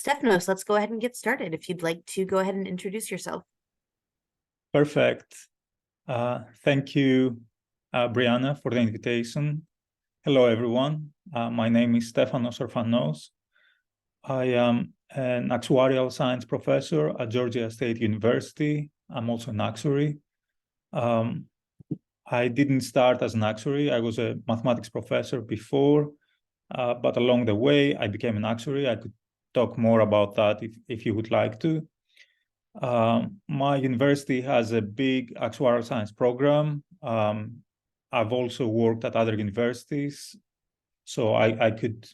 Stefanos, let's go ahead and get started. If you'd like to go ahead and introduce yourself. Perfect. Thank you, Brianna, for the invitation. Hello, everyone. My name is Stefanos Orfanos. I am an actuarial science professor at Georgia State University. I'm also an actuary. I didn't start as an actuary. I was a mathematics professor before, but along the way, I became an actuary. I could talk more about that if you would like to. My university has a big actuarial science program. I've also worked at other universities, so I could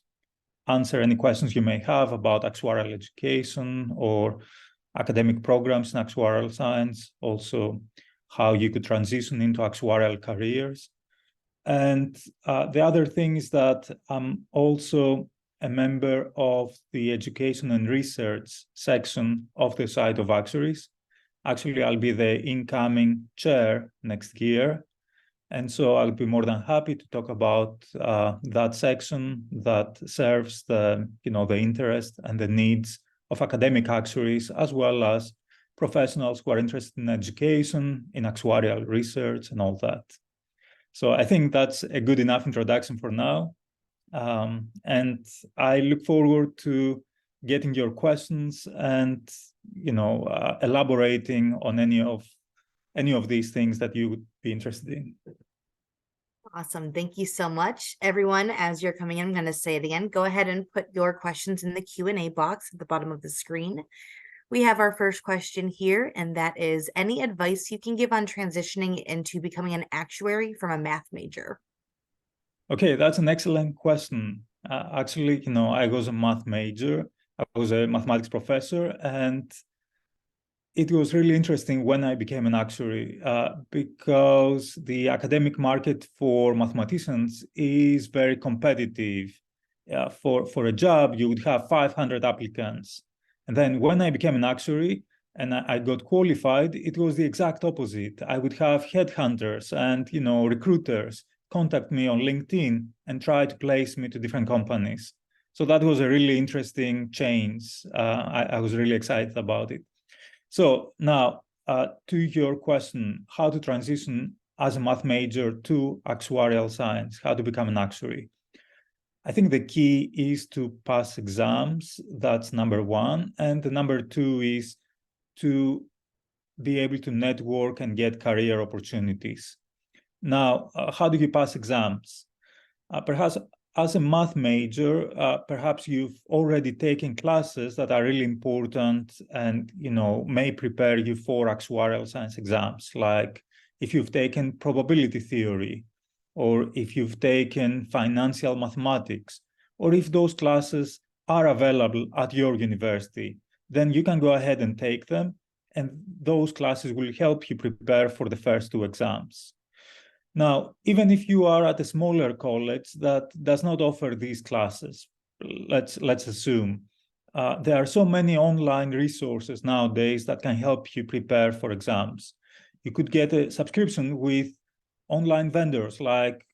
answer any questions you may have about actuarial education or academic programs in actuarial science, also how you could transition into actuarial careers. And the other thing is that I'm also a member of the education and research section of the site of Actuaries. Actually, I'll be the incoming chair next year. And so I'll be more than happy to talk about that section that serves the interest and the needs of academic actuaries, as well as professionals who are interested in education, in actuarial research, and all that. So I think that's a good enough introduction for now. And I look forward to getting your questions and elaborating on any of these things that you would be interested in. Awesome. Thank you so much. Everyone, as you're coming in, I'm going to say it again. Go ahead and put your questions in the Q&A box at the bottom of the screen. We have our first question here, and that is, any advice you can give on transitioning into becoming an actuary from a math major? Okay, that's an excellent question. Actually, I was a math major. I was a mathematics professor, and it was really interesting when I became an actuary because the academic market for mathematicians is very competitive. For a job, you would have 500 applicants. And then when I became an actuary and I got qualified, it was the exact opposite. I would have headhunters and recruiters contact me on LinkedIn and try to place me to different companies. So that was a really interesting change. I was really excited about it. So now to your question, how to transition as a math major to actuarial science, how to become an actuary. I think the key is to pass exams. That's number one. And the number two is to be able to network and get career opportunities. Now, how do you pass exams? Perhaps as a math major, perhaps you've already taken classes that are really important and may prepare you for actuarial science exams, like if you've taken probability theory, or if you've taken financial mathematics, or if those classes are available at your university, then you can go ahead and take them, and those classes will help you prepare for the first two exams. Now, even if you are at a smaller college that does not offer these classes, let's assume, there are so many online resources nowadays that can help you prepare for exams. You could get a subscription with online vendors like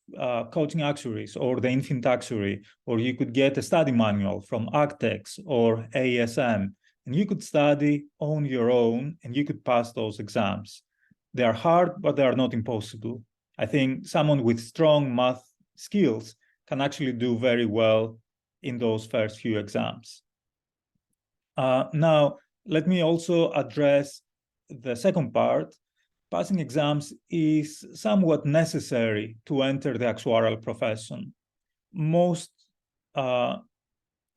Coaching Actuaries or the Infinite Actuary, or you could get a study manual from Actex or ASM, and you could study on your own and you could pass those exams. They are hard, but they are not impossible. I think someone with strong math skills can actually do very well in those first few exams. Now, let me also address the second part. Passing exams is somewhat necessary to enter the actuarial profession. Most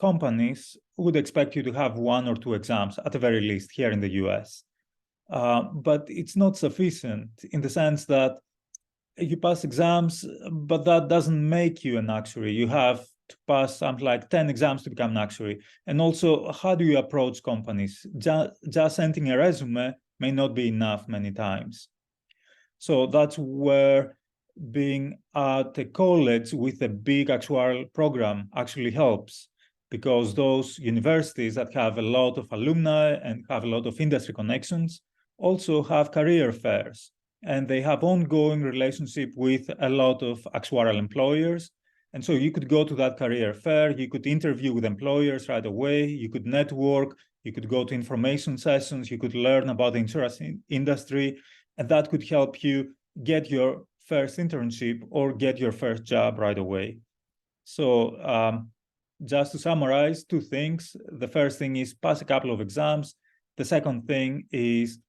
companies would expect you to have one or two exams at the very least here in the US. But it's not sufficient in the sense that you pass exams, but that doesn't make you an actuary. You have to pass something like 10 exams to become an actuary. And also, how do you approach companies? Just sending a resume may not be enough many times. So that's where being at a college with a big actuarial program actually helps, because those universities that have a lot of alumni and have a lot of industry connections also have career fairs. And they have ongoing relationship with a lot of actuarial employers. And so you could go to that career fair, you could interview with employers right away, you could network, you could go to information sessions, you could learn about the insurance industry, and that could help you get your first internship or get your first job right away. So just to summarize, two things. The first thing is pass a couple of exams. The second thing is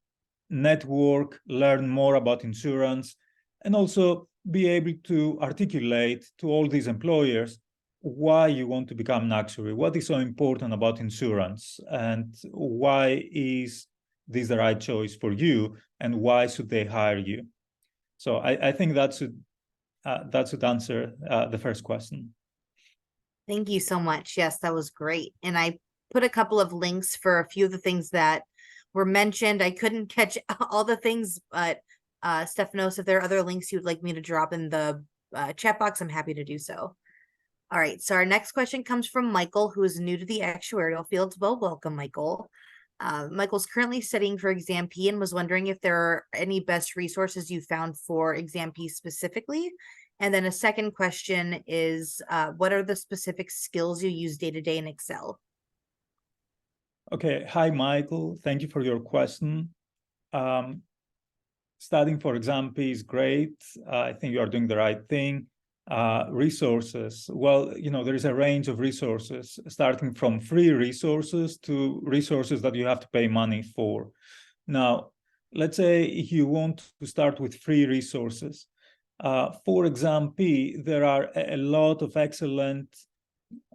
network, learn more about insurance, and also be able to articulate to all these employers why you want to become an actuary, what is so important about insurance, and why is this the right choice for you, and why should they hire you. So I think that should answer the first question. Thank you so much. Yes, that was great. And I put a couple of links for a few of the things that were mentioned. I couldn't catch all the things, but Stefanos, if there are other links you'd like me to drop in the chat box, I'm happy to do so. All right, so our next question comes from Michael, who is new to the actuarial field. Well, welcome, Michael. Michael's currently studying for Exam P and was wondering if there are any best resources you found for Exam P specifically. And then a second question is, what are the specific skills you use day to day in Excel? Okay, hi, Michael. Thank you for your question. Studying for Exam P is great. I think you are doing the right thing. Resources, well, there is a range of resources, starting from free resources to resources that you have to pay money for. Now, let's say you want to start with free resources. For Exam P, there are a lot of excellent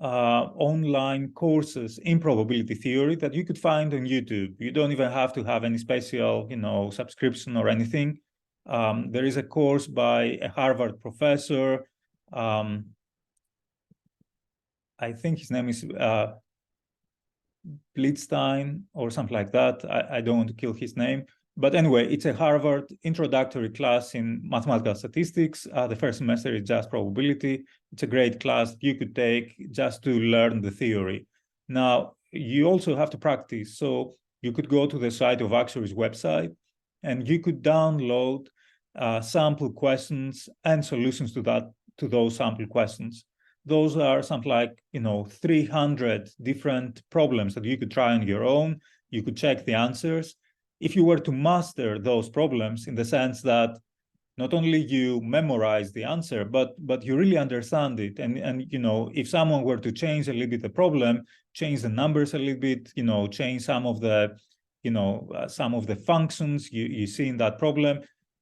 online courses in probability theory that you could find on YouTube. You don't even have to have any special, subscription or anything. There is a course by a Harvard professor. I think his name is Blitzstein or something like that. I don't want to kill his name. But anyway, it's a Harvard introductory class in mathematical statistics. The first semester is just probability. It's a great class you could take just to learn the theory. Now, you also have to practice. So you could go to the site of Actuary's website, and you could download sample questions and solutions to those sample questions. Those are something like 300 different problems that you could try on your own. You could check the answers. If you were to master those problems, in the sense that not only you memorize the answer, but you really understand it, and if someone were to change a little bit the problem, change the numbers a little bit, change some of the functions you see in that problem,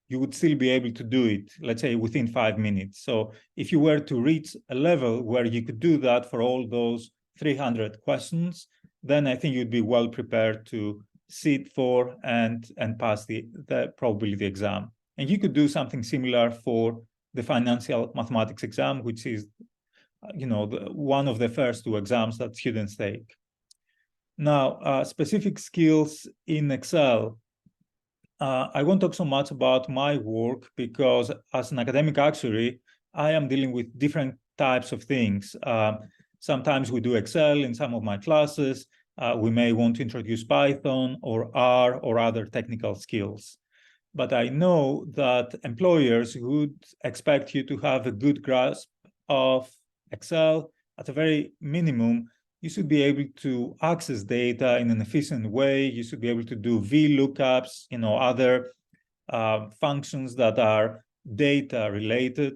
you would still be able to do it, let's say, within 5 minutes. So if you were to reach a level where you could do that for all those 300 questions, then I think you'd be well prepared to sit for and pass the probability exam. And you could do something similar for the financial mathematics exam, which is, one of the first two exams that students take. Now, specific skills in Excel. I won't talk so much about my work because as an academic actuary, I am dealing with different types of things. Sometimes we do Excel in some of my classes. We may want to introduce Python or R or other technical skills. But I know that employers would expect you to have a good grasp of Excel. At a very minimum, you should be able to access data in an efficient way. You should be able to do VLOOKUPs, other functions that are data related.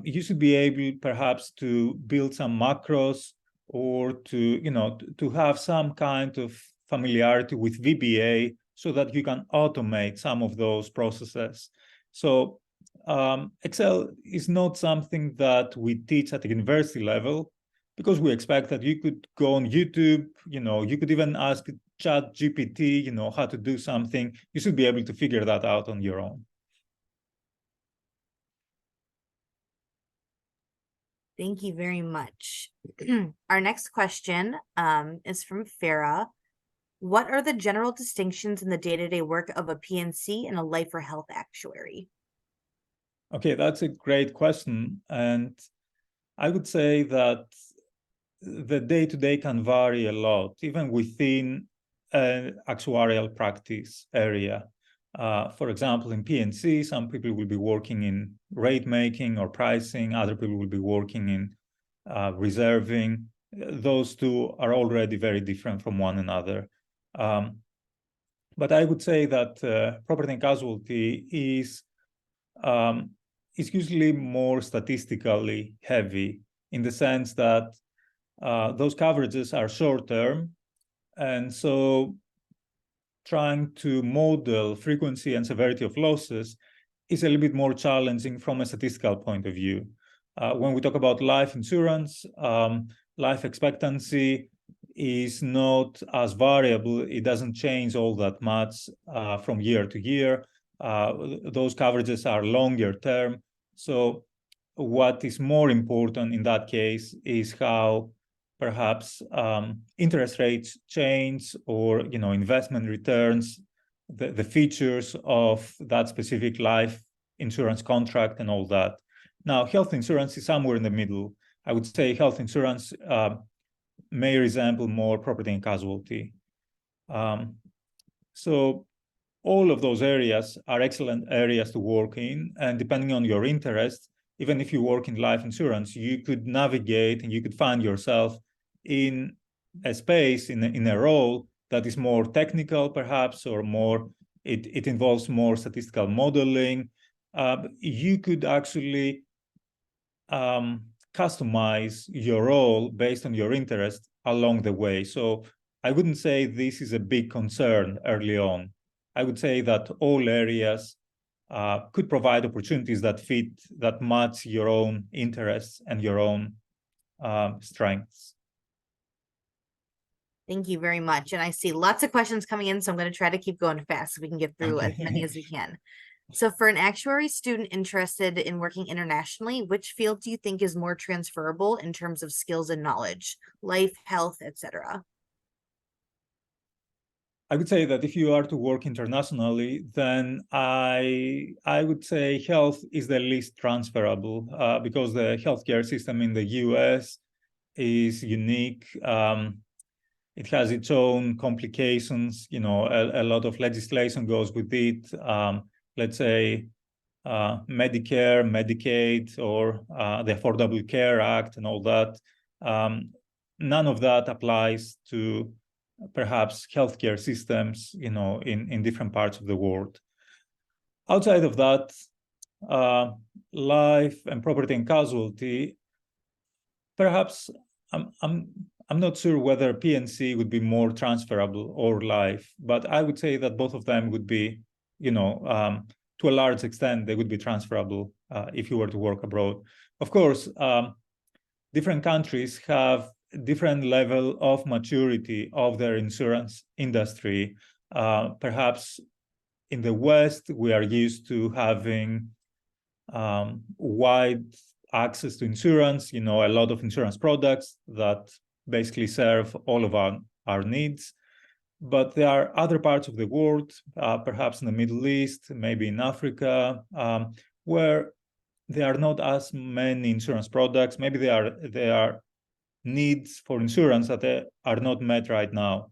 You should be able perhaps to build some macros, or to have some kind of familiarity with VBA so that you can automate some of those processes. So Excel is not something that we teach at the university level, because we expect that you could go on YouTube, you could even ask ChatGPT, how to do something. You should be able to figure that out on your own. Thank you very much. Our next question is from Farah. What are the general distinctions in the day-to-day work of a PNC and a life or health actuary? Okay, that's a great question. And I would say that the day-to-day can vary a lot, even within an actuarial practice area. For example, in P&C, some people will be working in rate making or pricing. Other people will be working in reserving. Those two are already very different from one another. But I would say that property and casualty is usually more statistically heavy, in the sense that those coverages are short term. And so trying to model frequency and severity of losses is a little bit more challenging from a statistical point of view. When we talk about life insurance, life expectancy is not as variable. It doesn't change all that much from year to year. Those coverages are longer term. So what is more important in that case is how perhaps interest rates change, or investment returns, the features of that specific life insurance contract and all that. Now, health insurance is somewhere in the middle. I would say health insurance may resemble more property and casualty. So all of those areas are excellent areas to work in, and depending on your interest, even if you work in life insurance, you could navigate and you could find yourself in a space, in a role that is more technical, perhaps, or more, it involves more statistical modeling. You could actually customize your role based on your interest along the way. So I wouldn't say this is a big concern early on. I would say that all areas could provide opportunities that match your own interests and your own strengths. Thank you very much. And I see lots of questions coming in, so I'm going to try to keep going fast so we can get through as many as we can. So for an actuary student interested in working internationally, which field do you think is more transferable in terms of skills and knowledge, life, health, etc.? I would say that if you are to work internationally, then I would say health is the least transferable because the healthcare system in the US is unique. It has its own complications. A lot of legislation goes with it. Let's say Medicare, Medicaid, or the Affordable Care Act and all that. None of that applies to perhaps healthcare systems, in different parts of the world. Outside of that, life and property and casualty, perhaps I'm not sure whether P&C would be more transferable or life, but I would say that both of them would be, to a large extent, they would be transferable if you were to work abroad. Of course, different countries have different level of maturity of their insurance industry. Perhaps in the West, we are used to having wide access to insurance, a lot of insurance products that basically serve all of our needs. But there are other parts of the world, perhaps in the Middle East, maybe in Africa, where there are not as many insurance products. Maybe there are needs for insurance that are not met right now.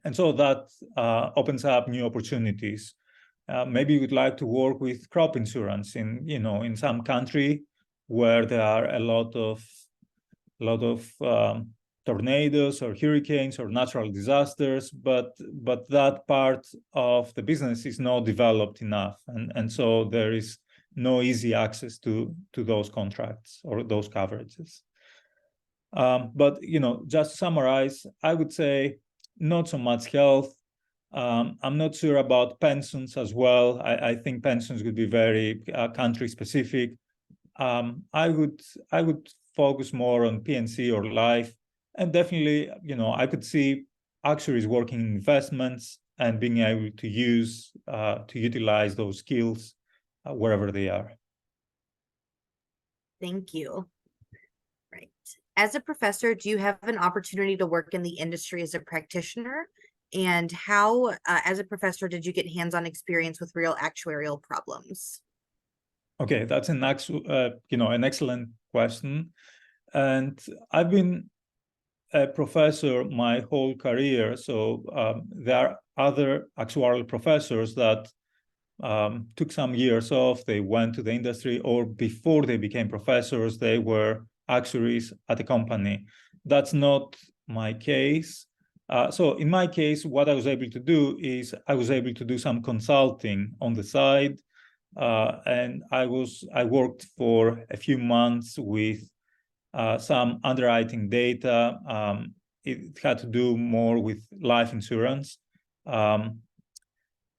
And so that opens up new opportunities. Maybe you would like to work with crop insurance in some country where there are a lot of tornadoes or hurricanes or natural disasters, but that part of the business is not developed enough, and so there is no easy access to those contracts or those coverages. But just to summarize, I would say not so much health. I'm not sure about pensions as well. I think pensions would be very country specific. I would focus more on P&C or life, and definitely, I could see actuaries working in investments and being able to utilize those skills wherever they are. Thank you. Right. As a professor, do you have an opportunity to work in the industry as a practitioner? And how, as a professor, did you get hands-on experience with real actuarial problems? Okay, that's an excellent question. And I've been a professor my whole career. So there are other actuarial professors that took some years off, they went to the industry, or before they became professors, they were actuaries at a company. That's not my case. So in my case, what I was able to do is I was able to do some consulting on the side. And I worked for a few months with some underwriting data. It had to do more with life insurance.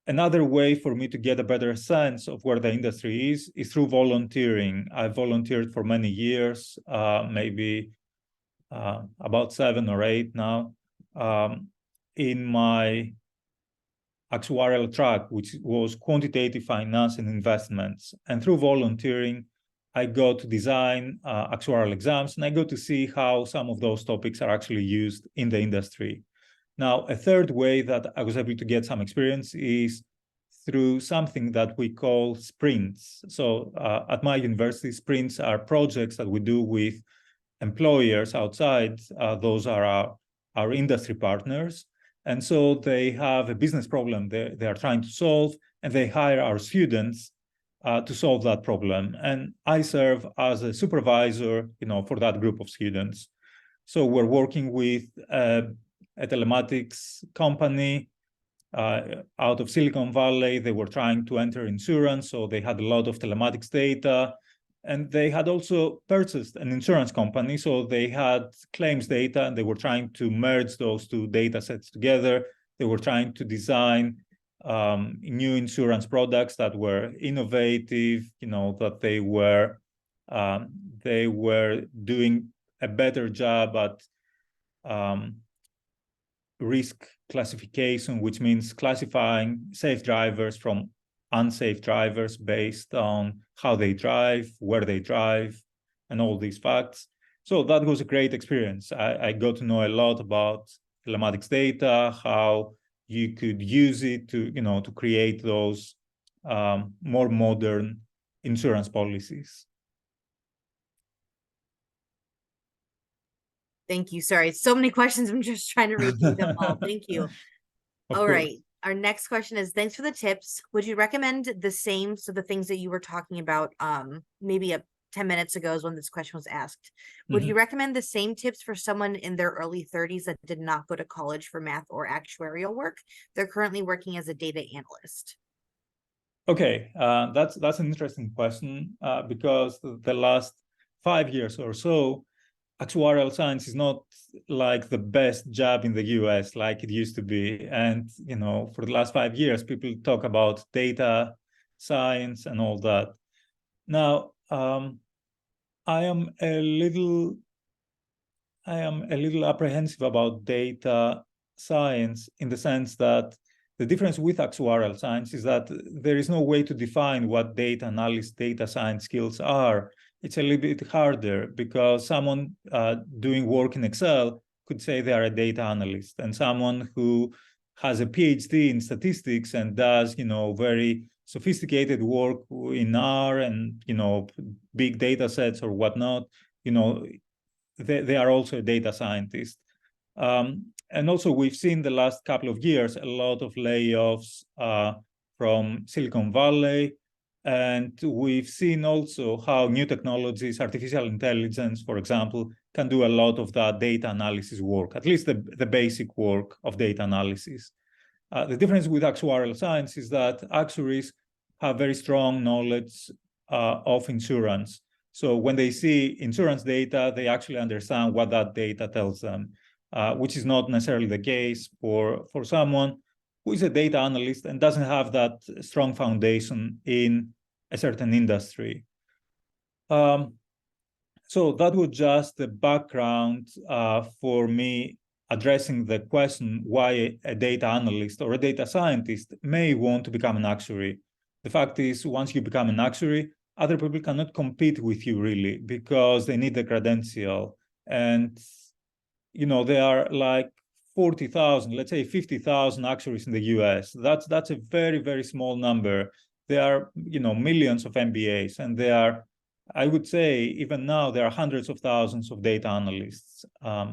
Another way for me to get a better sense of where the industry is through volunteering. I volunteered for many years, maybe about 7 or 8 now, in my actuarial track, which was quantitative finance and investments. And through volunteering, I got to design actuarial exams, and I got to see how some of those topics are actually used in the industry. Now, a third way that I was able to get some experience is through something that we call sprints. So at my university, sprints are projects that we do with employers outside. Those are our industry partners. And so they have a business problem they are trying to solve, and they hire our students to solve that problem. And I serve as a supervisor, for that group of students. So we're working with a telematics company out of Silicon Valley. They were trying to enter insurance, so they had a lot of telematics data. And they had also purchased an insurance company, so they had claims data, and they were trying to merge those two data sets together. They were trying to design new insurance products that were innovative, that they were doing a better job at risk classification, which means classifying safe drivers from unsafe drivers based on how they drive, where they drive, and all these facts. So that was a great experience. I got to know a lot about telematics data, how you could use it to create those more modern insurance policies. Thank you. Sorry, so many questions. I'm just trying to read through them all. Thank you. All right. Our next question is, thanks for the tips. Would you recommend the same, so the things that you were talking about maybe 10 minutes ago is when this question was asked. Would you recommend the same tips for someone in their early 30s that did not go to college for math or actuarial work? They're currently working as a data analyst. Okay, that's an interesting question because the last 5 years or so, actuarial science is not like the best job in the US like it used to be. And, for the last 5 years, people talk about data science and all that. Now, I am a little apprehensive about data science, in the sense that the difference with actuarial science is that there is no way to define what data analysis, data science skills are. It's a little bit harder because someone doing work in Excel could say they are a data analyst, and someone who has a PhD in statistics and does, very sophisticated work in R and, big data sets or whatnot, they are also a data scientist. And also, we've seen the last couple of years a lot of layoffs from Silicon Valley. And we've seen also how new technologies, artificial intelligence, for example, can do a lot of that data analysis work, at least the basic work of data analysis. The difference with actuarial science is that actuaries have very strong knowledge of insurance. So when they see insurance data, they actually understand what that data tells them, which is not necessarily the case for someone who is a data analyst and doesn't have that strong foundation in a certain industry. So that was just the background for me addressing the question why a data analyst or a data scientist may want to become an actuary. The fact is, once you become an actuary, other people cannot compete with you really, because they need the credential. And, there are like 40,000, let's say 50,000 actuaries in the US. That's a very, very small number. There are, millions of MBAs, and there are, I would say, even now, there are hundreds of thousands of data analysts.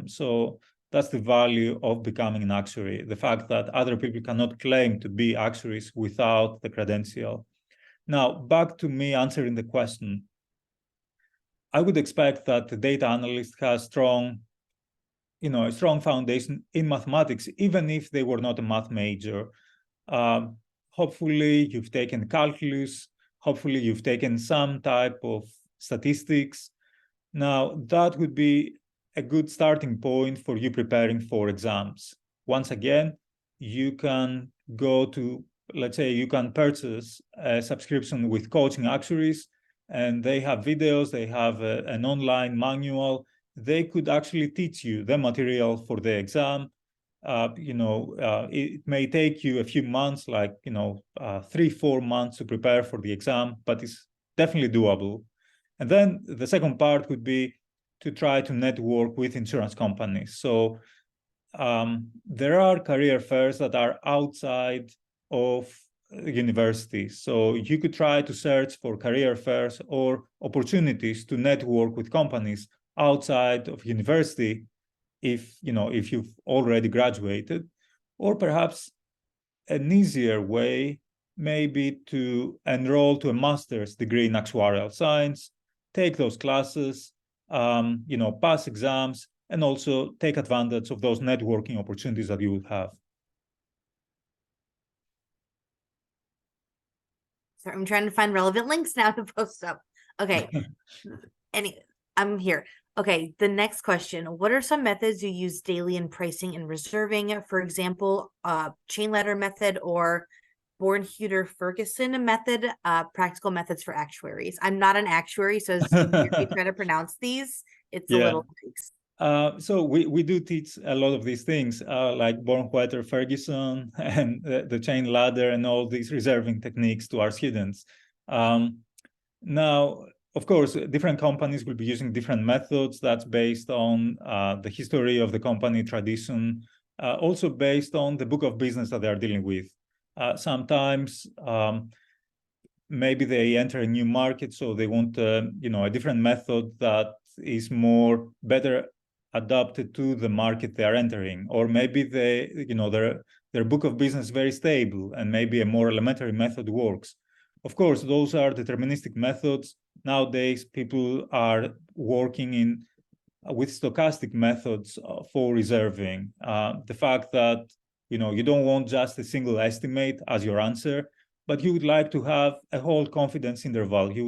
So That's the value of becoming an actuary, the fact that other people cannot claim to be actuaries without the credential. Now, back to me answering the question. I would expect that the data analyst has a strong foundation in mathematics, even if they were not a math major. Hopefully, you've taken calculus. Hopefully, you've taken some type of statistics. Now, that would be a good starting point for you preparing for exams. Once again, you can go to, let's say, you can purchase a subscription with Coaching Actuaries, and they have videos, they have an online manual. They could actually teach you the material for the exam. It may take you a few months, like 3-4 months to prepare for the exam, but it's definitely doable. And then the second part would be to try to network with insurance companies. So there are career fairs that are outside of universities. So you could try to search for career fairs or opportunities to network with companies outside of university if you've already graduated, or perhaps an easier way maybe to enroll to a master's degree in actuarial science, take those classes, pass exams, and also take advantage of those networking opportunities that you would have. Sorry, I'm trying to find relevant links now to post up. Okay. I'm here. Okay, the next question. What are some methods you use daily in pricing and reserving? For example, chain letter method or Bornhueter-Ferguson method, practical methods for actuaries. I'm not an actuary, so as you hear me try to pronounce these, it's a little so we do teach a lot of these things, like Bornhueter-Ferguson and the chain ladder and all these reserving techniques to our students. Now, of course, different companies will be using different methods. That's based on the history of the company, tradition, also based on the book of business that they are dealing with. Sometimes maybe they enter a new market, so they want a different method that is better adapted to the market they are entering. Or maybe their book of business is very stable and maybe a more elementary method works. Of course, those are deterministic methods. Nowadays, people are working with stochastic methods for reserving. The fact that you don't want just a single estimate as your answer, but you would like to have a whole confidence interval. You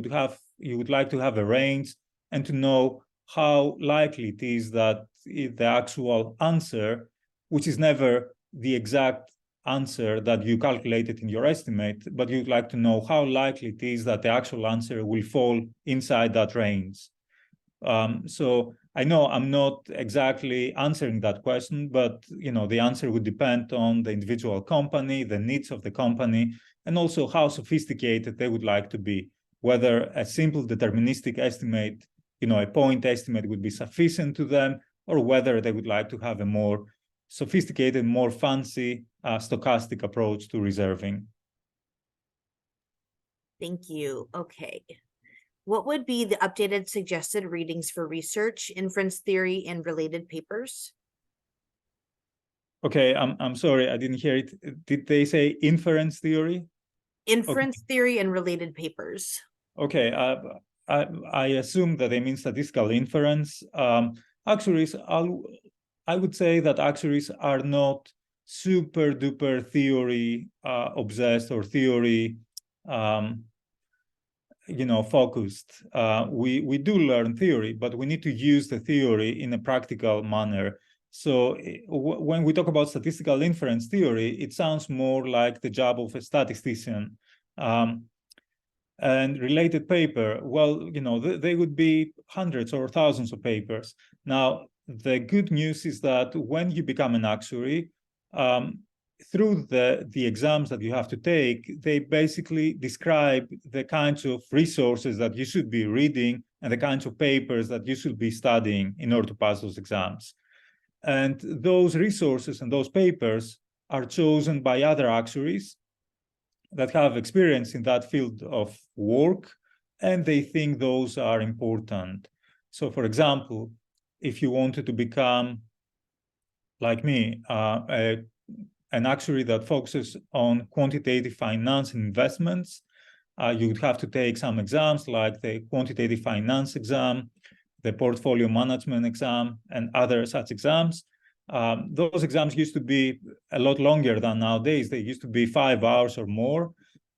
would like to have a range and to know how likely it is that the actual answer, which is never the exact answer that you calculated in your estimate, but you'd like to know how likely it is that the actual answer will fall inside that range. So I know I'm not exactly answering that question, but the answer would depend on the individual company, the needs of the company, and also how sophisticated they would like to be. Whether a simple deterministic estimate, a point estimate would be sufficient to them, or whether they would like to have a more sophisticated, more fancy stochastic approach to reserving. Thank you. Okay. What would be the updated suggested readings for research, inference theory, and related papers? Okay, I'm sorry, I didn't hear it. Did they say inference theory? Inference theory and related papers. Okay, I assume that they mean statistical inference. Actuaries, I would say that actuaries are not super duper theory obsessed or theory focused. We do learn theory, but we need to use the theory in a practical manner. So when we talk about statistical inference theory, it sounds more like the job of a statistician. And related paper, well, they would be hundreds or thousands of papers. Now, the good news is that when you become an actuary, through the exams that you have to take, they basically describe the kinds of resources that you should be reading and the kinds of papers that you should be studying in order to pass those exams. And those resources and those papers are chosen by other actuaries that have experience in that field of work, and they think those are important. So, for example, if you wanted to become like me, an actuary that focuses on quantitative finance and investments, you would have to take some exams like the quantitative finance exam, the portfolio management exam, and other such exams. Those exams used to be a lot longer than nowadays. They used to be 5 hours or more,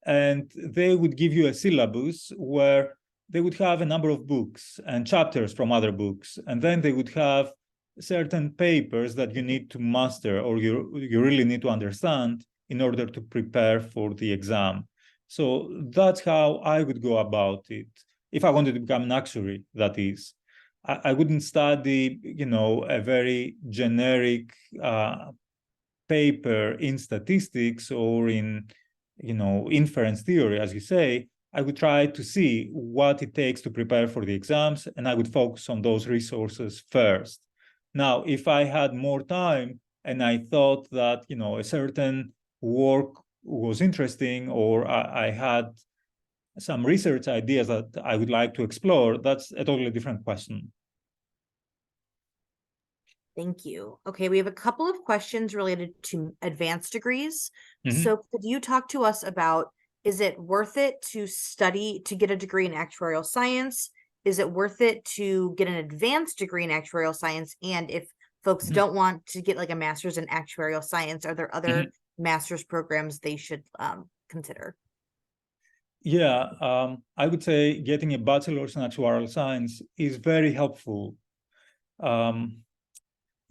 and they would give you a syllabus where they would have a number of books and chapters from other books, and then they would have certain papers that you need to master or you really need to understand in order to prepare for the exam. So that's how I would go about it. If I wanted to become an actuary, that is. I wouldn't study, a very generic paper in statistics or in, inference theory, as you say. I would try to see what it takes to prepare for the exams, and I would focus on those resources first. Now, if I had more time and I thought that, a certain work was interesting, or I had some research ideas that I would like to explore, that's a totally different question. Thank you. Okay, we have a couple of questions related to advanced degrees. So could you talk to us about, is it worth it to study to get a degree in actuarial science? Is it worth it to get an advanced degree in actuarial science? And if folks don't want to get like a master's in actuarial science, are there other master's programs they should consider? Yeah, I would say getting a bachelor's in actuarial science is very helpful.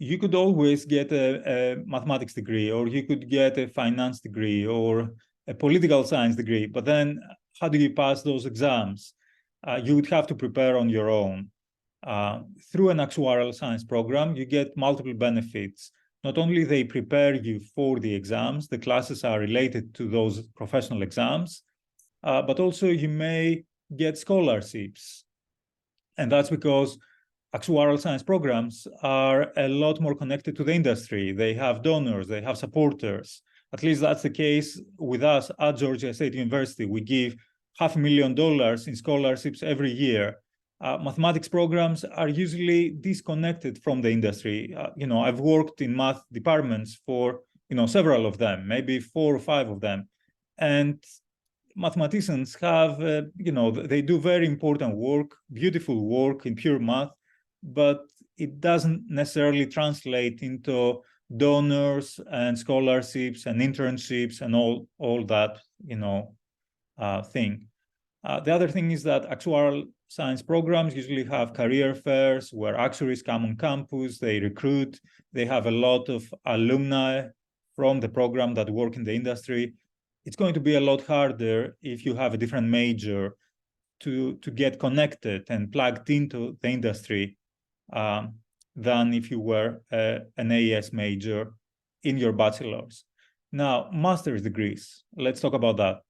You could always get a mathematics degree, or you could get a finance degree or a political science degree, but then how do you pass those exams? You would have to prepare on your own. Through an actuarial science program, you get multiple benefits. Not only they prepare you for the exams, the classes are related to those professional exams, but also you may get scholarships. And that's because actuarial science programs are a lot more connected to the industry. They have donors, they have supporters. At least that's the case with us at Georgia State University. We give $500,000 in scholarships every year. Mathematics programs are usually disconnected from the industry. I've worked in math departments for, several of them, maybe 4 or 5 of them. And mathematicians have, they do very important work, beautiful work in pure math, but it doesn't necessarily translate into donors and scholarships and internships and all that, thing. The other thing is that actuarial science programs usually have career fairs where actuaries come on campus, they recruit, they have a lot of alumni from the program that work in the industry. It's going to be a lot harder if you have a different major to get connected and plugged into the industry than if you were an AS major in your bachelor's. Now, master's degrees, let's talk about that.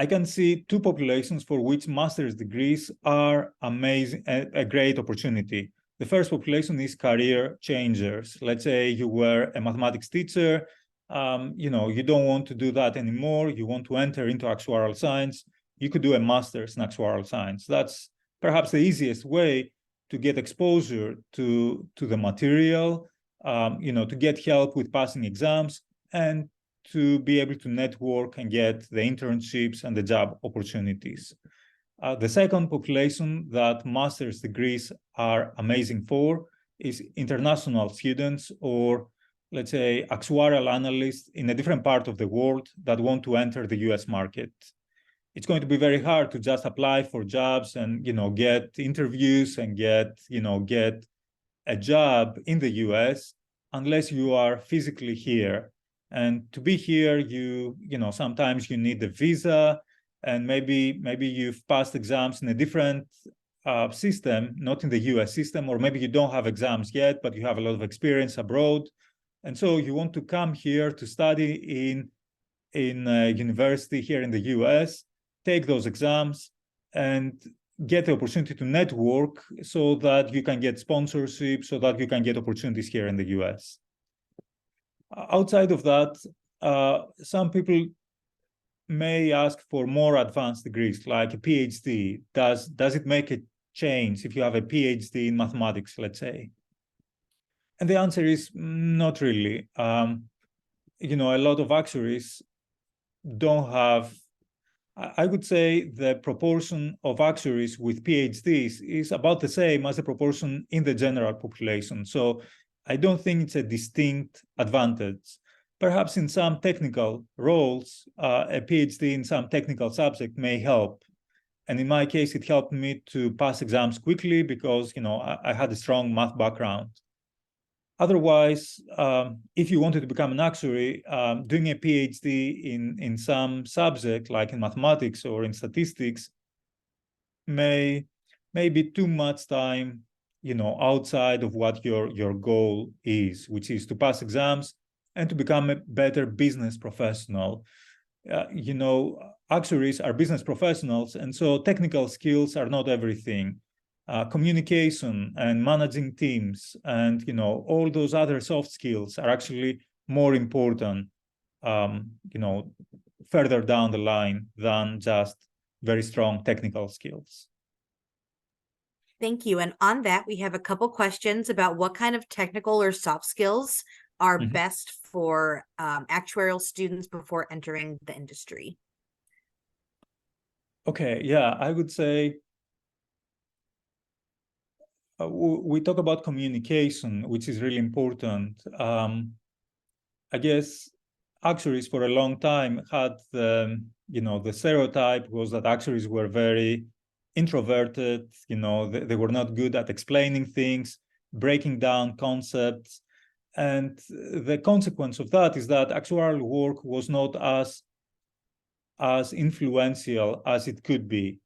I can see 2 populations for which master's degrees are amazing, a great opportunity. The first population is career changers. Let's say you were a mathematics teacher, you don't want to do that anymore. You want to enter into actuarial science. You could do a master's in actuarial science. That's perhaps the easiest way to get exposure to the material, to get help with passing exams, and to be able to network and get the internships and the job opportunities. The second population that master's degrees are amazing for is international students, or let's say actuarial analysts in a different part of the world that want to enter the US market. It's going to be very hard to just apply for jobs and get interviews and get a job in the US unless you are physically here. And to be here, sometimes you need a visa, and maybe you've passed exams in a different system, not in the US system, or maybe you don't have exams yet, but you have a lot of experience abroad. And so you want to come here to study in a university here in the US, take those exams, and get the opportunity to network so that you can get sponsorship, so that you can get opportunities here in the US. Outside of that, some people may ask for more advanced degrees, like a PhD. Does it make a change if you have a PhD in mathematics, let's say? And the answer is not really. You know, a lot of actuaries don't have, I would say the proportion of actuaries with PhDs is about the same as the proportion in the general population. So I don't think it's a distinct advantage. Perhaps in some technical roles, a PhD in some technical subject may help. And in my case, it helped me to pass exams quickly because, you know, I had a strong math background. Otherwise, if you wanted to become an actuary, doing a PhD in some subject, like in mathematics or in statistics, may be too much time, you know, outside of what your goal is, which is to pass exams and to become a better business professional. You know, actuaries are business professionals, and so technical skills are not everything. Communication and managing teams and, you know, all those other soft skills are actually more important, you know, further down the line than just very strong technical skills. Thank you. And on that, we have a couple questions about what kind of technical or soft skills are best for actuarial students before entering the industry. Okay, yeah, I would say we talk about communication, which is really important. I guess actuaries for a long time had the, you know, the stereotype was that actuaries were very introverted, you know, they were not good at explaining things, breaking down concepts. And the consequence of that is that actuarial work was not as influential as it could be.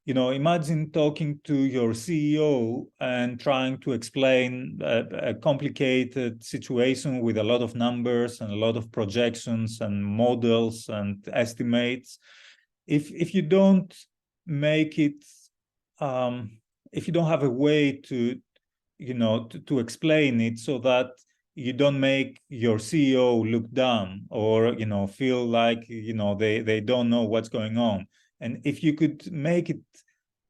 You know, imagine talking to your CEO and trying to explain a complicated situation with a lot of numbers and a lot of projections and models and estimates. If you don't make it, if you don't have a way to, you know, to explain it so that you don't make your CEO look dumb or, you know, feel like, you know, they don't know what's going on. And if you could make it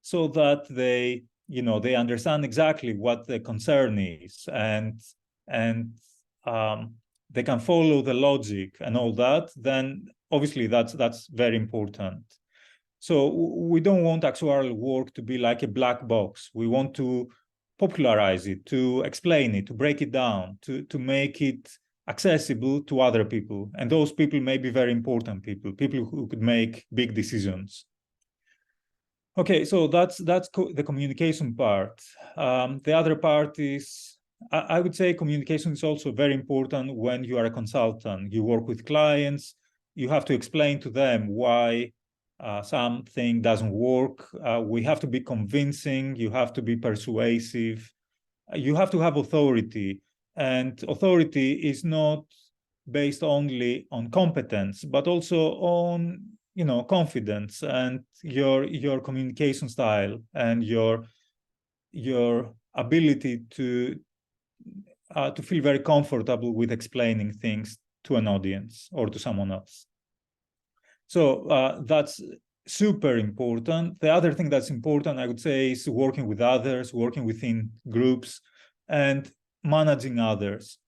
so that they, you know, they understand exactly what the concern is and they can follow the logic and all that, then obviously that's very important. So we don't want actuarial work to be like a black box. We want to popularize it, to explain it, to break it down, to make it accessible to other people. And those people may be very important people, people who could make big decisions. Okay, so that's the communication part. The other part is, I would say communication is also very important when you are a consultant. You work with clients, you have to explain to them why something doesn't work. We have to be convincing, you have to be persuasive, you have to have authority. And authority is not based only on competence, but also on, you know, confidence and your communication style and your ability to feel very comfortable with explaining things to an audience or to someone else. So that's super important. The other thing that's important, I would say, is working with others, working within groups, and managing others.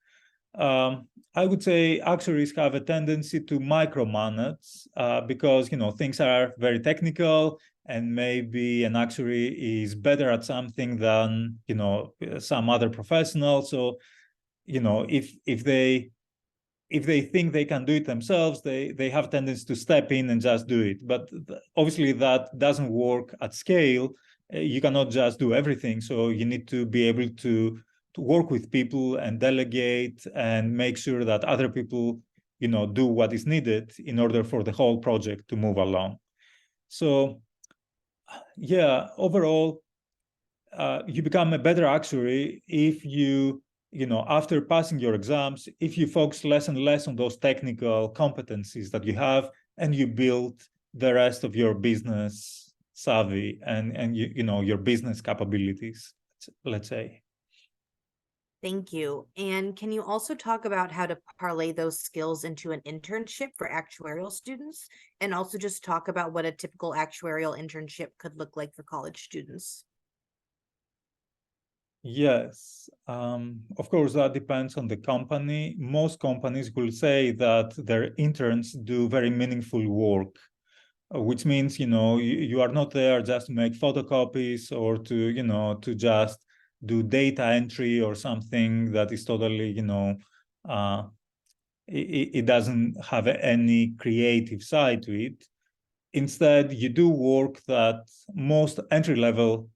I would say actuaries have a tendency to micromanage because, you know, things are very technical and maybe an actuary is better at something than, you know, some other professional. So, you know, if they think they can do it themselves, they have tendency to step in and just do it. But obviously that doesn't work at scale. You cannot just do everything. So you need to be able to work with people and delegate and make sure that other people, you know, do what is needed in order for the whole project to move along. So yeah, overall, you become a better actuary if you know, after passing your exams, if you focus less and less on those technical competencies that you have and you build the rest of your business savvy and you know, your business capabilities, let's say. Thank you. And can you also talk about how to parlay those skills into an internship for actuarial students? And also just talk about what a typical actuarial internship could look like for college students. Yes, of course, that depends on the company. Most companies will say that their interns do very meaningful work, which means, you are not there just to make photocopies or to just do data entry or something that is totally, it doesn't have any creative side to it. Instead, you do work that most entry-level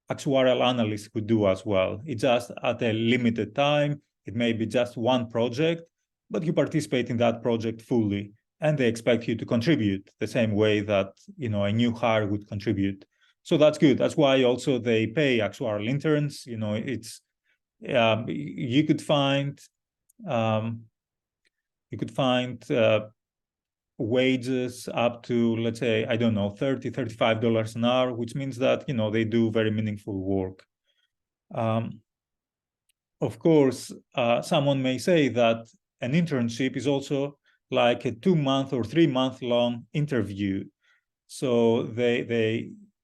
actuarial analysts could do as well. It's just at a limited time. It may be just one project, but you participate in that project fully, and they expect you to contribute the same way that a new hire would contribute. So that's good. That's why also they pay actuarial interns. It's you could find um, wages up to, let's say, I don't know, $35 an hour, which means that, they do very meaningful work. Of course, someone may say that an internship is also like a 2-month or 3-month long interview. So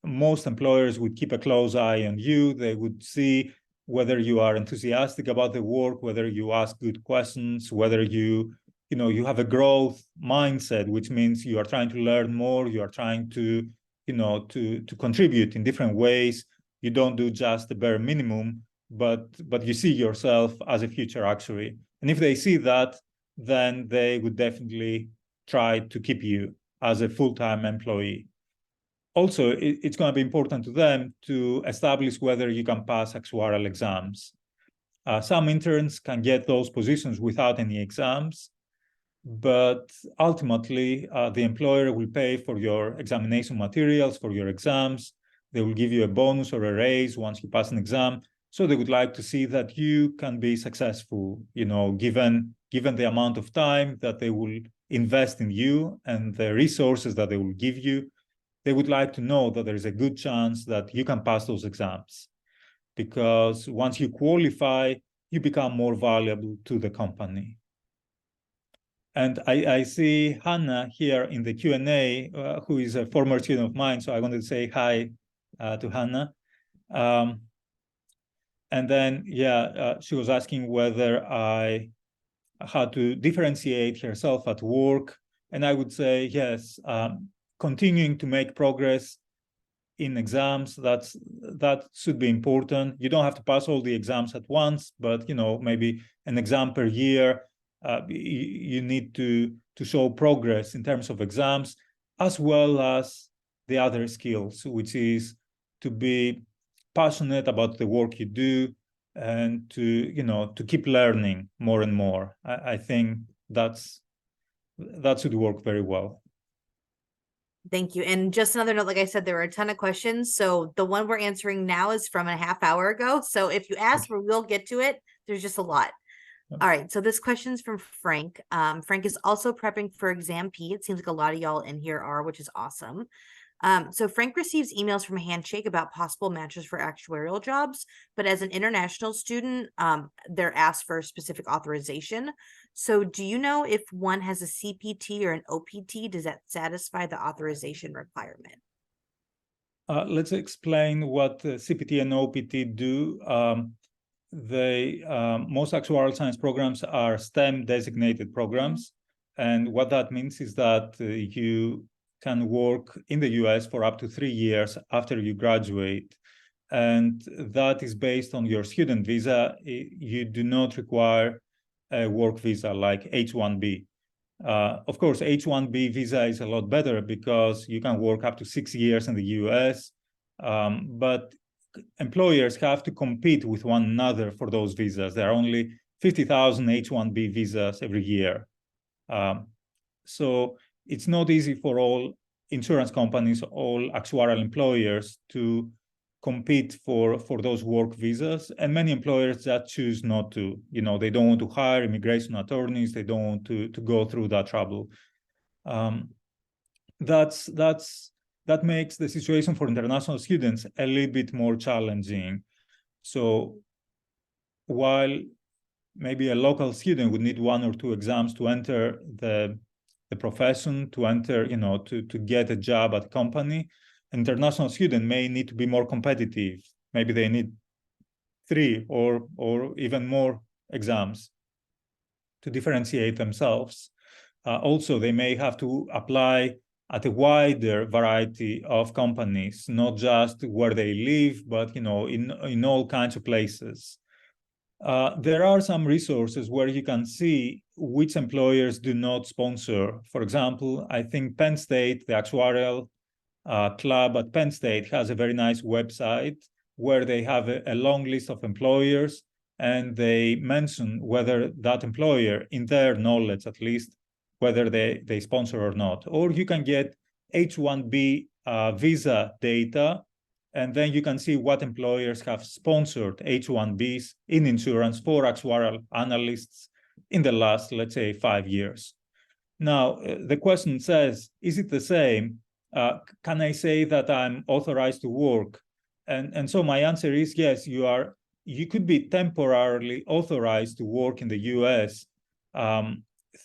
most employers would keep a close eye on you. They would see whether you are enthusiastic about the work, whether you ask good questions, whether you have a growth mindset, which means you are trying to learn more, you are trying to contribute in different ways. You don't do just the bare minimum, but you see yourself as a future actuary. And if they see that, then they would definitely try to keep you as a full-time employee. Also, it's going to be important to them to establish whether you can pass actuarial exams. Some interns can get those positions without any exams, but ultimately, the employer will pay for your examination materials, for your exams. They will give you a bonus or a raise once you pass an exam. So they would like to see that you can be successful, given the amount of time that they will invest in you and the resources that they will give you. They would like to know that there is a good chance that you can pass those exams, because once you qualify, you become more valuable to the company. And I see Hannah here in the Q&A, who is a former student of mine. So I wanted to say hi to Hannah. And then, she was asking whether I had to differentiate herself at work. And I would say, yes, continuing to make progress in exams, that should be important. You don't have to pass all the exams at once, but maybe an exam per year. You need to show progress in terms of exams, as well as the other skills, which is to be passionate about the work you do and to keep learning more and more. I think that should work very well. Thank you. And just another note, like I said, there were a ton of questions. So the one we're answering now is from a half hour ago. So if you ask, we will get to it. There's just a lot. All right. So this question's from Frank. Frank is also prepping for exam P. It seems like a lot of y'all in here are, which is awesome. So Frank receives emails from Handshake about possible matches for actuarial jobs, but as an international student, they're asked for a specific authorization. So do you know if one has a CPT or an OPT, does that satisfy the authorization requirement? Let's explain what CPT and OPT do. Most actuarial science programs are STEM designated programs. And what that means is that you can work in the US for up to 3 years after you graduate. And that is based on your student visa. You do not require a work visa like H-1B. Of course, H-1B visa is a lot better because you can work up to 6 years in the US, but employers have to compete with one another for those visas. There are only 50,000 H-1B visas every year. So it's not easy for all insurance companies, all actuarial employers to compete for those work visas. And many employers just choose not to. They don't want to hire immigration attorneys. They don't want to go through that trouble. That makes the situation for international students a little bit more challenging. So while maybe a local student would need 1 or 2 exams to enter the profession, to enter, to get a job at a company, an international student may need to be more competitive. Maybe they need 3 or even more exams to differentiate themselves. Also, they may have to apply at a wider variety of companies, not just where they live, but in all kinds of places. There are some resources where you can see which employers do not sponsor. For example, I think Penn State, the actuarial club at Penn State, has a very nice website where they have a long list of employers, and they mention whether that employer, in their knowledge at least, whether they sponsor or not. Or you can get H-1B visa data, and then you can see what employers have sponsored H-1Bs in insurance for actuarial analysts in the last, let's say, 5 years. Now, the question says, is it the same? Can I say that I'm authorized to work? And so my answer is yes, you could be temporarily authorized to work in the US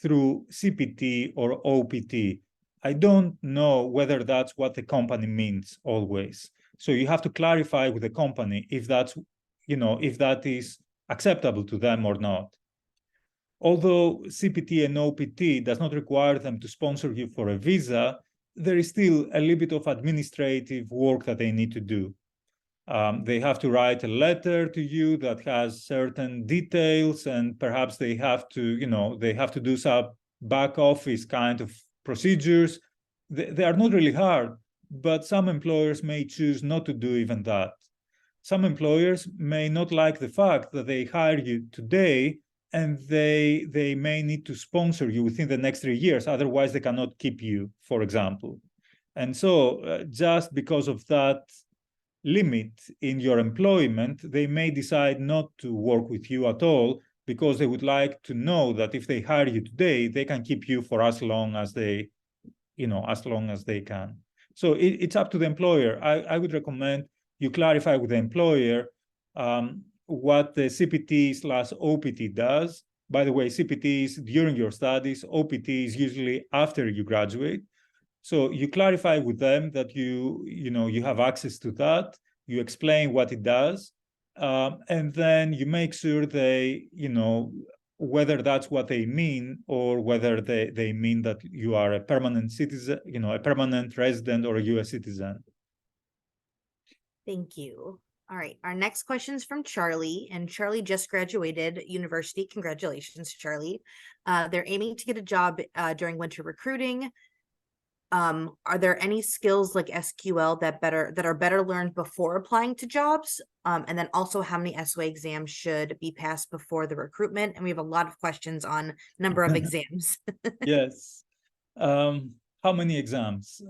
through CPT or OPT. I don't know whether that's what the company means always. So you have to clarify with the company if if that is acceptable to them or not. Although CPT and OPT does not require them to sponsor you for a visa, there is still a little bit of administrative work that they need to do. They have to write a letter to you that has certain details, and perhaps they have to do some back office kind of procedures. They are not really hard, but some employers may choose not to do even that. Some employers may not like the fact that they hire you today, and they may need to sponsor you within the next 3 years. Otherwise, they cannot keep you, for example. And so just because of that limit in your employment, they may decide not to work with you at all, because they would like to know that if they hire you today, they can keep you for as long as they can. So it's up to the employer. I would recommend you clarify with the employer what the CPT/OPT does. By the way, CPT is during your studies, OPT is usually after you graduate. So you clarify with them that you have access to that, you explain what it does, and then you make sure whether that's what they mean, or whether they mean that you are a permanent citizen, a permanent resident or a US citizen. Thank you. All right, our next question is from Charlie, and Charlie just graduated university. Congratulations, Charlie. They're aiming to get a job during winter recruiting. Are there any skills like SQL that are better learned before applying to jobs? And then also, how many SOA exams should be passed before the recruitment? And we have a lot of questions on number of exams. Yes. How many exams?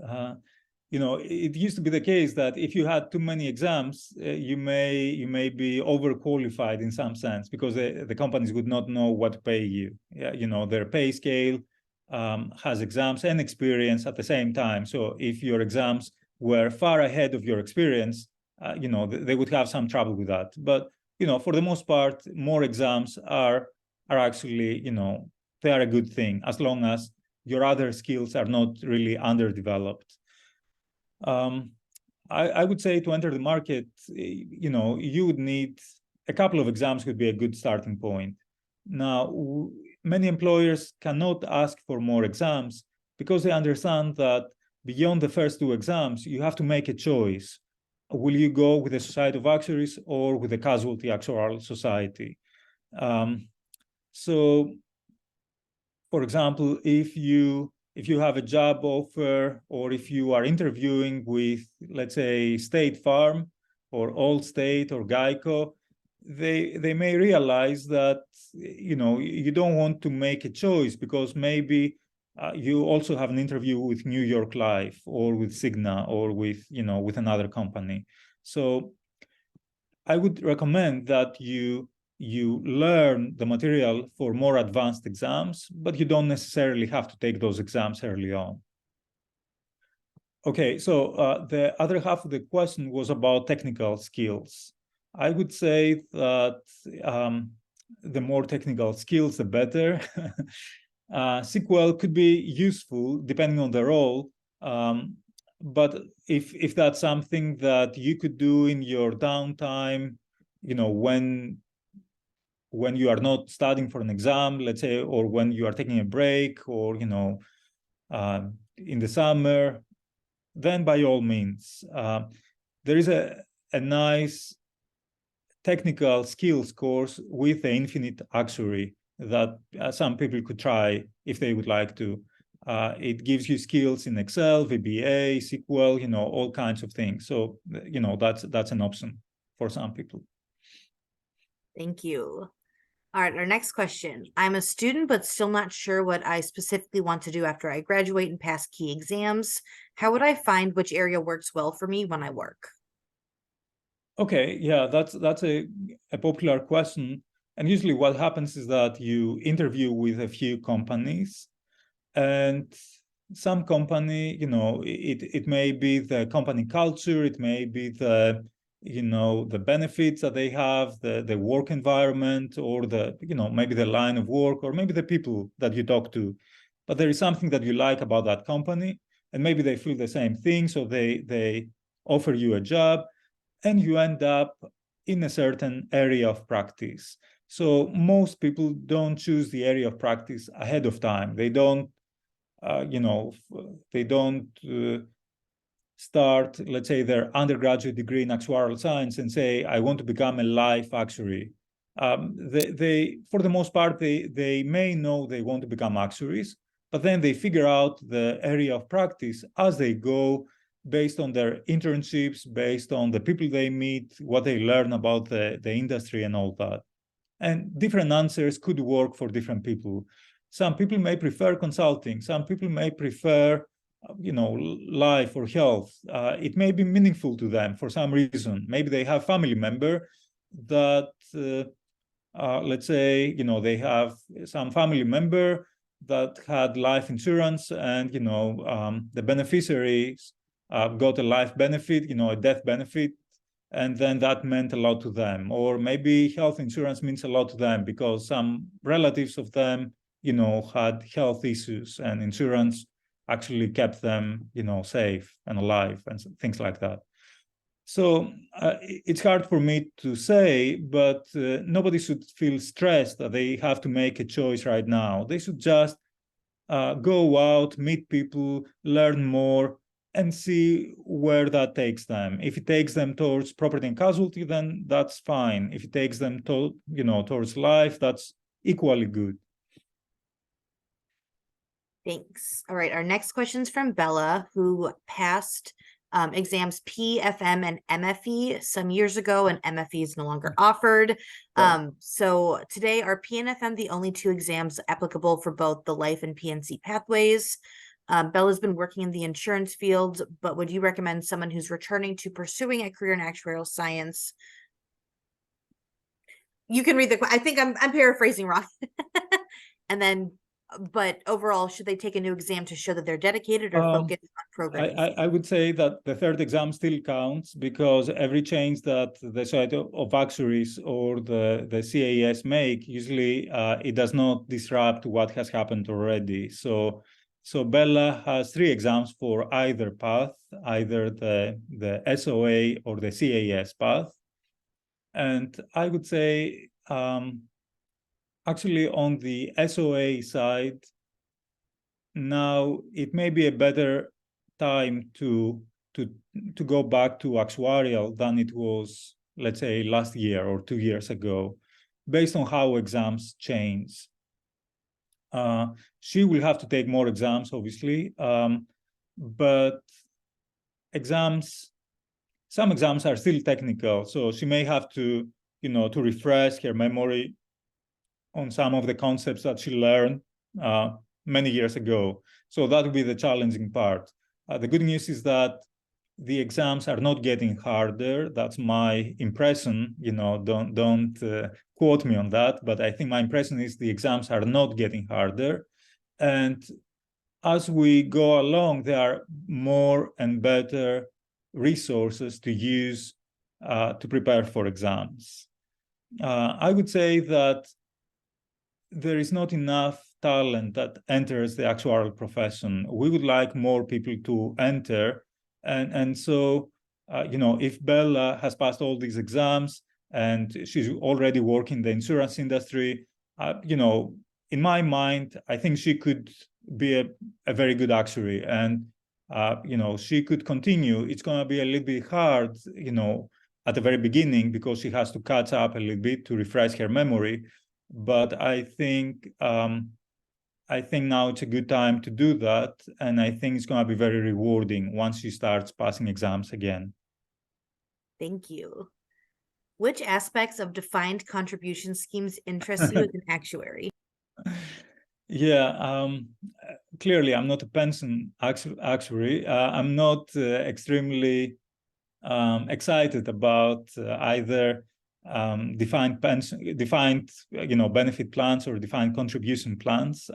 It used to be the case that if you had too many exams, you may be overqualified in some sense, because the companies would not know what to pay you. Yeah, their pay scale has exams and experience at the same time. So if your exams were far ahead of your experience, they would have some trouble with that. But for the most part, more exams are actually they are a good thing, as long as your other skills are not really underdeveloped. I would say to enter the market, you would need a couple of exams could be a good starting point. Now, many employers cannot ask for more exams because they understand that beyond the first 2 exams, you have to make a choice. Will you go with the Society of Actuaries or with the Casualty Actuarial Society? So, for example, if you have a job offer, or if you are interviewing with, let's say, State Farm or Allstate or Geico, they may realize that you don't want to make a choice, because maybe you also have an interview with New York Life or with Cigna or with another company. So I would recommend that you learn the material for more advanced exams, but you don't necessarily have to take those exams early on. Okay, so the other half of the question was about technical skills. I would say that the more technical skills, the better. SQL could be useful depending on the role, but if that's something that you could do in your downtime, when you are not studying for an exam, let's say, or when you are taking a break, or in the summer, then by all means. There is a nice technical skills course with the Infinite Actuary that some people could try if they would like to. It gives you skills in Excel, VBA, SQL, all kinds of things. So, that's an option for some people. Thank you. All right, our next question. I'm a student, but still not sure what I specifically want to do after I graduate and pass key exams. How would I find which area works well for me when I work? Okay, yeah, that's a popular question. And usually what happens is that you interview with a few companies, and some company, it may be the company culture, it may be the benefits that they have, the work environment, or maybe the line of work, or maybe the people that you talk to. But there is something that you like about that company, and maybe they feel the same thing, so they offer you a job, and you end up in a certain area of practice. So most people don't choose the area of practice ahead of time. They don't start, let's say, their undergraduate degree in actuarial science and say, I want to become a life actuary. They for the most part, they may know they want to become actuaries, but then they figure out the area of practice as they go, based on their internships, based on the people they meet, what they learn about the industry and all that. And different answers could work for different people. Some people may prefer consulting. Some people may prefer, life or health. It may be meaningful to them for some reason. Maybe they have family member that, let's say, they have some family member that had life insurance, and, the beneficiaries got a life benefit, a death benefit, and then that meant a lot to them. Or maybe health insurance means a lot to them because some relatives of them, had health issues, and insurance actually kept them, safe and alive, and things like that. So it's hard for me to say, but nobody should feel stressed that they have to make a choice right now. They should just go out, meet people, learn more, and see where that takes them. If it takes them towards property and casualty, then that's fine. If it takes them to, towards life, that's equally good. Thanks. All right, our next question is from Bella, who passed exams P, FM, and MFE some years ago, and MFE is no longer offered. So today, are P and FM the only two exams applicable for both the life and PNC pathways? Bella's been working in the insurance field, but would you recommend someone who's returning to pursuing a career in actuarial science? You can read I think I'm paraphrasing wrong. And then, but overall, should they take a new exam to show that they're dedicated or focus on programming? I would say that the third exam still counts, because every change that the Society of Actuaries or the CAS make, usually it does not disrupt what has happened already. So Bella has 3 exams for either path, either the SOA or the CAS path. And I would say, actually, on the SOA side, now it may be a better time to go back to actuarial than it was, let's say, last year or 2 years ago, based on how exams change. She will have to take more exams, obviously, but some exams are still technical, so she may have to, to refresh her memory on some of the concepts that she learned many years ago. So that would be the challenging part. The good news is that the exams are not getting harder. That's my impression. Don't quote me on that, but I think my impression is the exams are not getting harder. And as we go along, there are more and better resources to use to prepare for exams. I would say that there is not enough talent that enters the actuarial profession. We would like more people to enter. And so, if Bella has passed all these exams, and she's already working in the insurance industry. You know, in my mind, I think she could be a very good actuary, and you know, she could continue. It's going to be a little bit hard, you know, at the very beginning, because she has to catch up a little bit to refresh her memory. But I think now it's a good time to do that, and I think it's going to be very rewarding once she starts passing exams again. Thank you. Which aspects of defined contribution schemes interest you as an actuary? Yeah, clearly I'm not a pension actuary. I'm not extremely excited about either defined you know, benefit plans or defined contribution plans.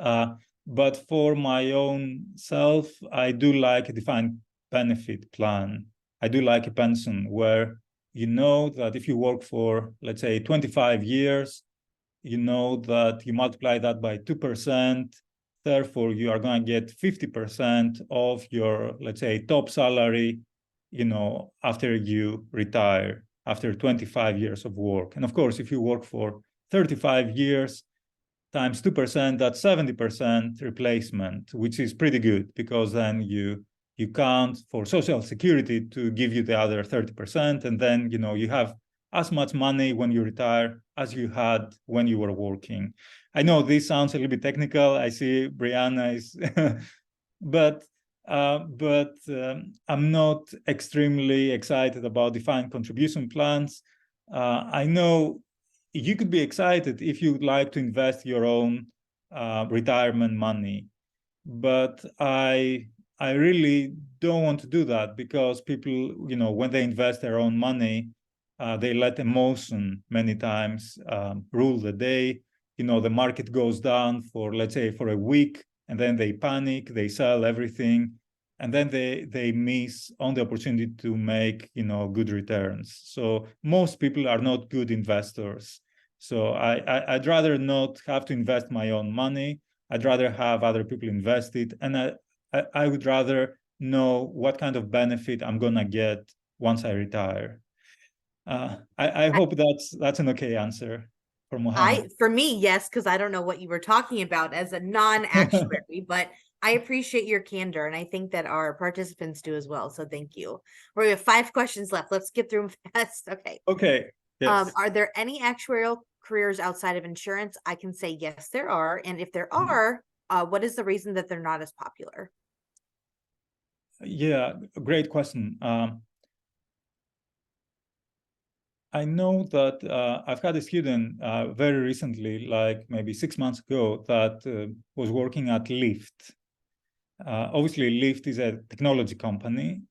But for my own self, I do like a defined benefit plan. I do like a pension where you know that if you work for, let's say, 25 years, you know that you multiply that by 2%, therefore you are going to get 50% of your, let's say, top salary, you know, after you retire, after 25 years of work. And of course, if you work for 35 years times 2%, that's 70% replacement, which is pretty good, because then you count for Social Security to give you the other 30%, and then, you know, you have as much money when you retire as you had when you were working. I know this sounds a little bit technical. I see Brianna is, but I'm not extremely excited about defined contribution plans. I know you could be excited if you'd like to invest your own retirement money, but I really don't want to do that, because people, you know, when they invest their own money, they let emotion many times rule the day. You know, the market goes down for, let's say, for a week, and then they panic, they sell everything, and then they miss on the opportunity to make, you know, good returns. So most people are not good investors. So I'd rather not have to invest my own money. I'd rather have other people invest it, and I would rather know what kind of benefit I'm gonna get once I retire. I hope that's an okay answer for Mohammed. For me, yes, because I don't know what you were talking about as a non-actuary, but I appreciate your candor, and I think that our participants do as well. So thank you. We have 5 questions left. Let's get through them fast. Okay. Okay. Yes. Are there any actuarial careers outside of insurance? I can say yes, there are. And if there are, what is the reason that they're not as popular? Yeah, great question. I know that I've had a student very recently, like maybe 6 months ago, that was working at Lyft. Obviously, Lyft is a technology company,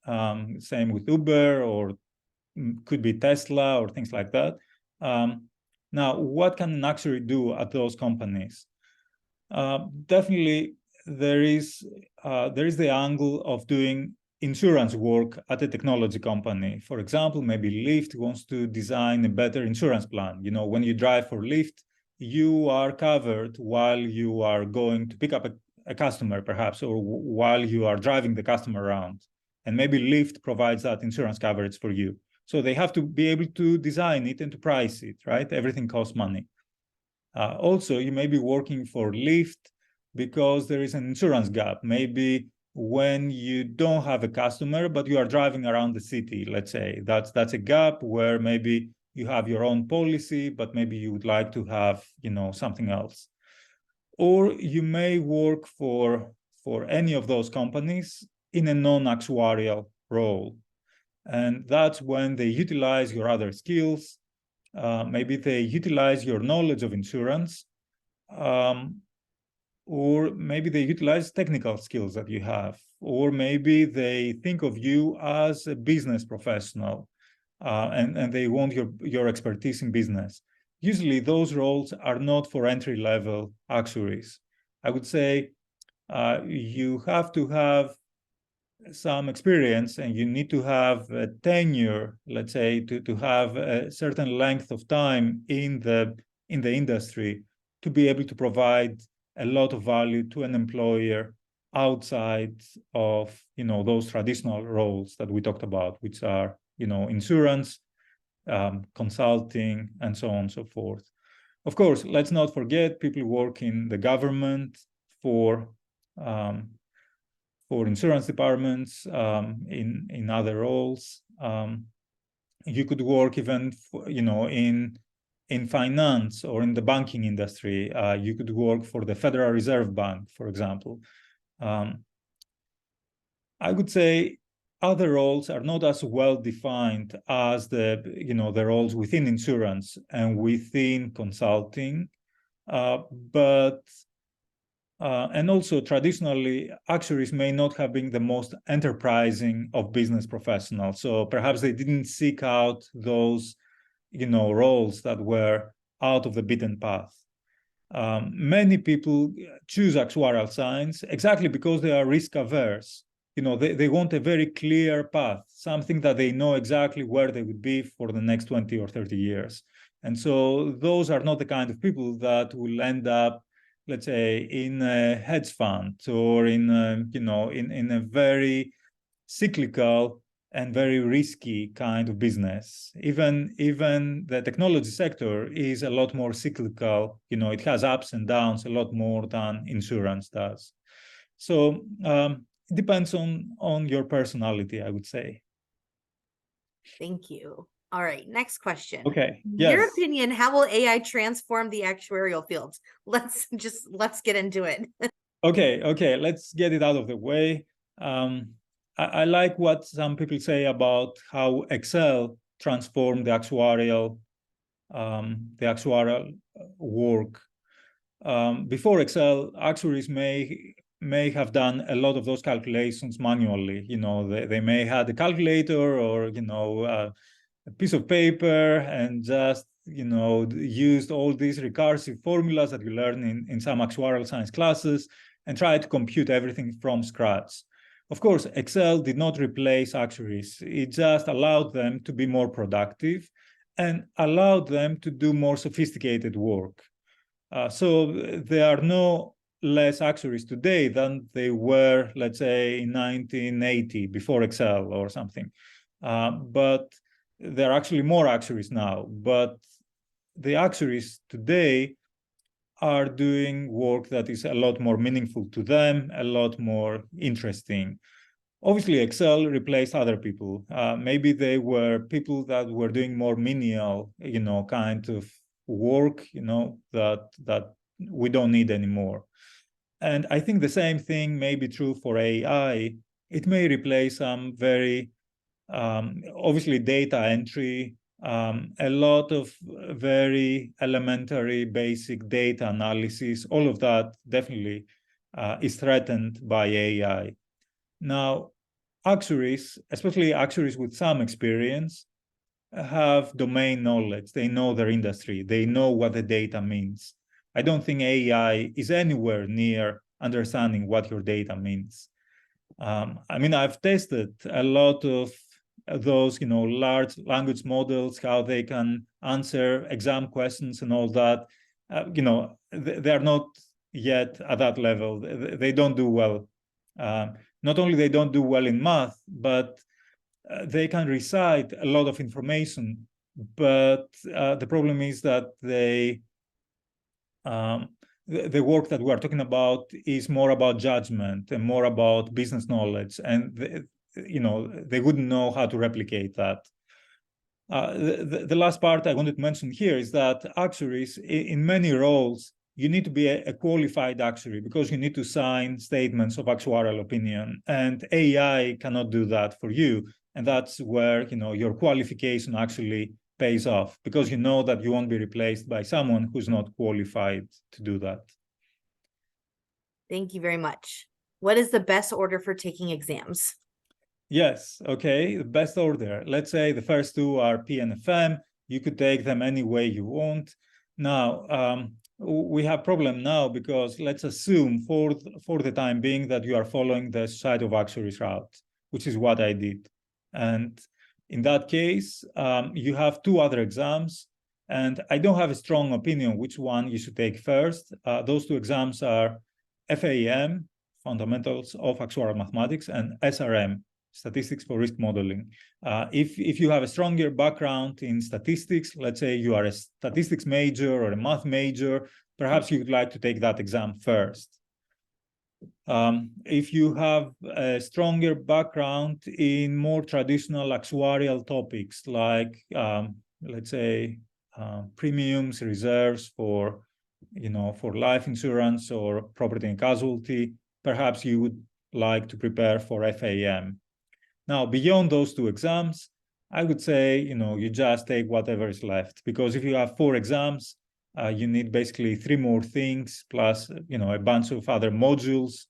same with Uber, or could be Tesla or things like that. Now, what can an actuary do at those companies? Definitely, there is the angle of doing insurance work at a technology company. For example, maybe Lyft wants to design a better insurance plan. You know, when you drive for Lyft, you are covered while you are going to pick up a customer, perhaps, or while you are driving the customer around. And maybe Lyft provides that insurance coverage for you. So they have to be able to design it and to price it, right? Everything costs money. Also, you may be working for Lyft because there is an insurance gap. Maybe when you don't have a customer, but you are driving around the city, let's say, that's a gap where maybe you have your own policy, but maybe you would like to have, you know, something else. Or you may work for any of those companies in a non-actuarial role. And that's when they utilize your other skills. Maybe they utilize your knowledge of insurance, or maybe they utilize technical skills that you have, or maybe they think of you as a business professional, and they want your expertise in business. Usually those roles are not for entry-level actuaries. I would say you have to have some experience, and you need to have a tenure, let's say, to have a certain length of time in the industry to be able to provide a lot of value to an employer outside of, you know, those traditional roles that we talked about, which are, you know, insurance, consulting, and so on and so forth. Of course, let's not forget people work in the government for insurance departments, in other roles. You could work even, in finance or in the banking industry. You could work for the Federal Reserve Bank, for example. I would say other roles are not as well defined as the roles within insurance and within consulting, and also traditionally, actuaries may not have been the most enterprising of business professionals. So perhaps they didn't seek out those, roles that were out of the beaten path. Many people choose actuarial science exactly because they are risk averse. They want a very clear path, something that they know exactly where they would be for the next 20 or 30 years. And so those are not the kind of people that will end up, let's say, in a hedge fund or in a very cyclical and very risky kind of business. Even the technology sector is a lot more cyclical. It has ups and downs a lot more than insurance does. So it depends on your personality, I would say. Thank you. All right, next question. Okay. In Yes. your opinion, how will AI transform the actuarial field? Let's get into it. Okay. Let's get it out of the way. I like what some people say about how Excel transformed the actuarial work. Before Excel, actuaries may have done a lot of those calculations manually. They may have a calculator or a piece of paper and just used all these recursive formulas that you learn in some actuarial science classes and try to compute everything from scratch. Of course, Excel did not replace actuaries. It just allowed them to be more productive and allowed them to do more sophisticated work. So there are no less actuaries today than they were, let's say, in 1980, before Excel or something. But there are actually more actuaries now. But the actuaries today are doing work that is a lot more meaningful to them, a lot more interesting. Obviously, Excel replaced other people. Maybe they were people that were doing more menial, kind of work, that we don't need anymore. And I think the same thing may be true for AI. It may replace some very, obviously, data entry, a lot of very elementary, basic data analysis. All of that definitely is threatened by AI. Now, actuaries, especially actuaries with some experience, have domain knowledge. They know their industry. They know what the data means. I don't think AI is anywhere near understanding what your data means. I've tested a lot of those, large language models, how they can answer exam questions and all that. They are not yet at that level. They don't do well. Not only they don't do well in math, but they can recite a lot of information. But the problem is that the work that we are talking about is more about judgment and more about business knowledge, and they wouldn't know how to replicate that. The last part I wanted to mention here is that actuaries, in many roles, you need to be a qualified actuary because you need to sign statements of actuarial opinion, and AI cannot do that for you. And that's where your qualification actually pays off, because you know that you won't be replaced by someone who's not qualified to do that. Thank you very much. What is the best order for taking exams? Yes, okay, the best order. Let's say the first two are P and FM. You could take them any way you want. Now, we have problem now because let's assume for the time being that you are following the Society of Actuaries route, which is what I did. And in that case, you have two other exams, and I don't have a strong opinion which one you should take first. Those two exams are FAM, Fundamentals of Actuarial Mathematics, and SRM, statistics for risk modeling. If you have a stronger background in statistics, let's say you are a statistics major or a math major, perhaps you would like to take that exam first. If you have a stronger background in more traditional actuarial topics, like let's say premiums, reserves for life insurance or property and casualty, perhaps you would like to prepare for FAM. Now, beyond those two exams, I would say you just take whatever is left, because if you have 4 exams, you need basically 3 more things plus a bunch of other modules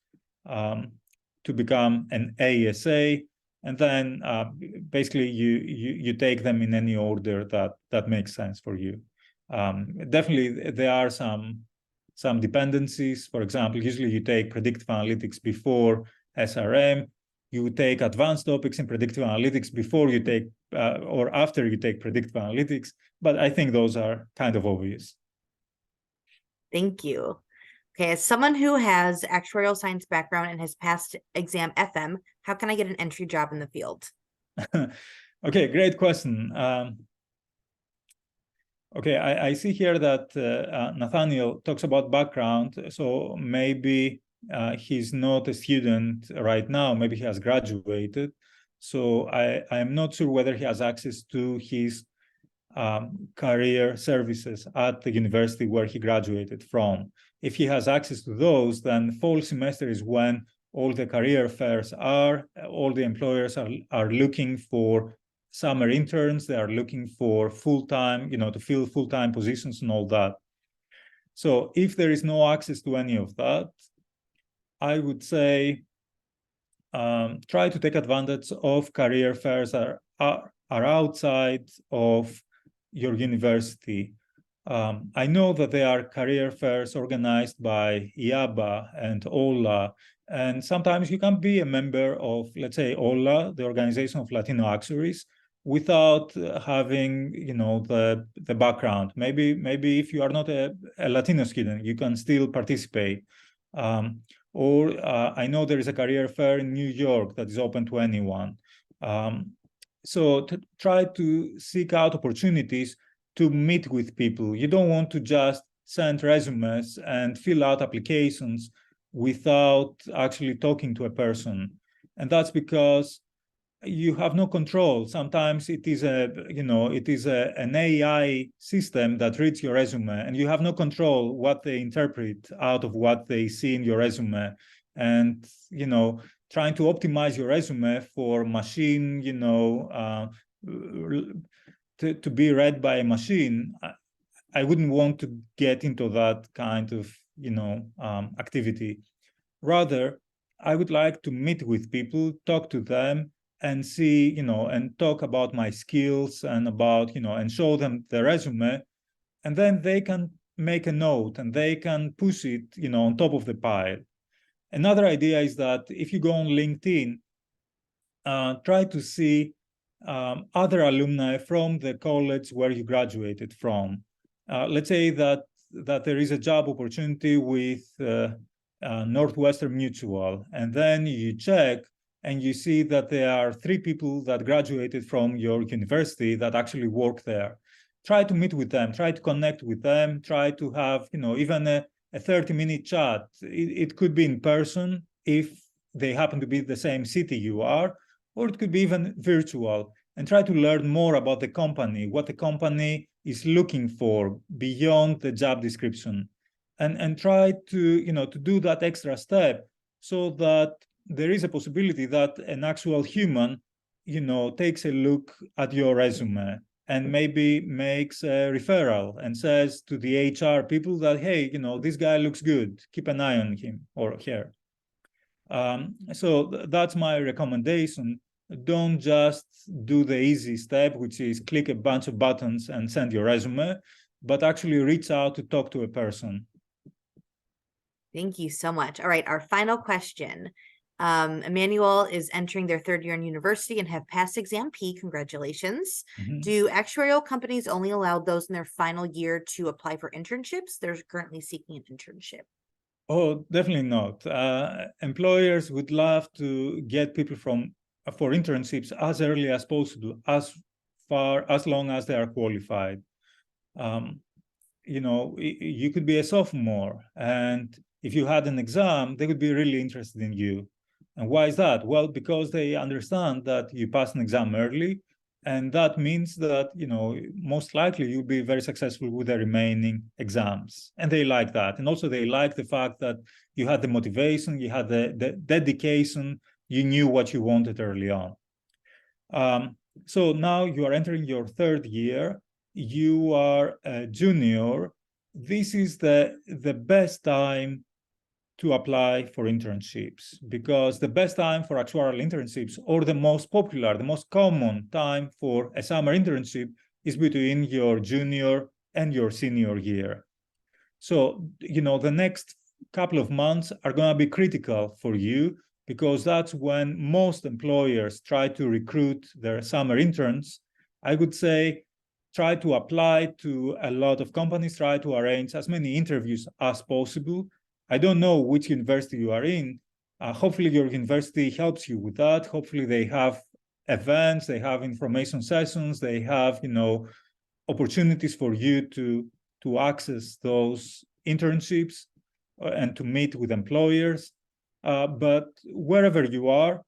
to become an ASA, and then basically you take them in any order that makes sense for you. Definitely, there are some dependencies. For example, usually you take predictive analytics before SRM. You take advanced topics in predictive analytics before you take or after you take predictive analytics, but I think those are kind of obvious. Thank you. Okay, as someone who has actuarial science background and has passed exam FM, how can I get an entry job in the field? Okay, great question. Okay, I see here that Nathaniel talks about background, so maybe he's not a student right now, maybe he has graduated. So I am not sure whether he has access to his career services at the university where he graduated from. If he has access to those, then fall semester is when all the career fairs are, all the employers are looking for summer interns, they are looking for full-time, to fill full-time positions and all that. So if there is no access to any of that, I would say try to take advantage of career fairs that are outside of your university. I know that there are career fairs organized by IABA and OLA, and sometimes you can be a member of, let's say, OLA, the Organization of Latino Actuaries, without having, the background. Maybe if you are not a Latino student, you can still participate. Or I know there is a career fair in New York that is open to anyone. So to try to seek out opportunities to meet with people. You don't want to just send resumes and fill out applications without actually talking to a person. And that's because you have no control. Sometimes it is an AI system that reads your resume, and you have no control what they interpret out of what they see in your resume. And trying to optimize your resume for machine, to be read by a machine, I wouldn't want to get into that kind of activity. Rather, I would like to meet with people, talk to them, and see, and talk about my skills and about, and show them the resume, and then they can make a note and they can push it, on top of the pile. Another idea is that if you go on LinkedIn, try to see other alumni from the college where you graduated from. Let's say that there is a job opportunity with Northwestern Mutual, and then you check and you see that there are 3 people that graduated from your university that actually work there. Try to meet with them, try to connect with them, try to have, even a 30-minute chat. It could be in person if they happen to be the same city you are, or it could be even virtual, and try to learn more about the company, what the company is looking for beyond the job description, and try to, to do that extra step so that there is a possibility that an actual human, takes a look at your resume and maybe makes a referral and says to the HR people that, hey, this guy looks good, keep an eye on him or her. So that's my recommendation. Don't just do the easy step, which is click a bunch of buttons and send your resume, but actually reach out to talk to a person. Thank you so much. All right, our final question. Emmanuel is entering their 3rd year in university and have passed exam P. Congratulations. Mm-hmm. Do actuarial companies only allow those in their final year to apply for internships? They're currently seeking an internship. Oh, definitely not. Employers would love to get people from for internships as early as possible, as long as they are qualified. You know, you could be a sophomore, and if you had an exam, they would be really interested in you. And why is that? Well, because they understand that you passed an exam early, and that means that, you know, most likely you'll be very successful with the remaining exams. And they like that. And also they like the fact that you had the motivation, you had the dedication, you knew what you wanted early on. So now you are entering your third year, you are a junior. This is the best time to apply for internships, because the best time for actuarial internships, or the most popular, the most common time for a summer internship, is between your junior and your senior year. So, you know, the next couple of months are going to be critical for you, because that's when most employers try to recruit their summer interns. I would say try to apply to a lot of companies, try to arrange as many interviews as possible. I don't know which university you are in. Hopefully your university helps you with that. Hopefully they have events, they have information sessions, they have, you know, opportunities for you to access those internships and to meet with employers. But wherever you are,